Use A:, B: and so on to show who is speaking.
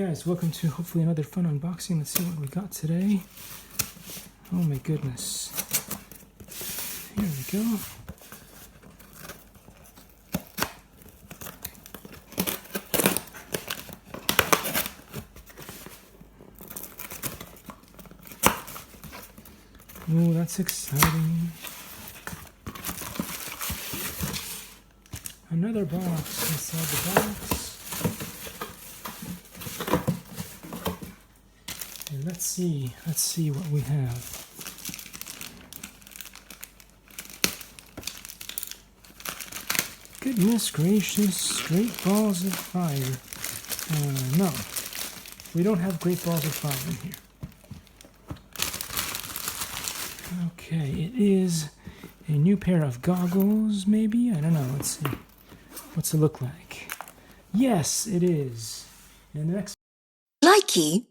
A: guys, welcome to hopefully another fun unboxing. Let's see what we got today. Oh my goodness. Here we go. Oh, that's exciting. Another box inside the box. And let's see what we have. Goodness gracious, great balls of fire. No, we don't have great balls of fire in here. Okay, it is a new pair of goggles, maybe? I don't know, let's see. What's it look like? Yes, it is. And the next...
B: Likey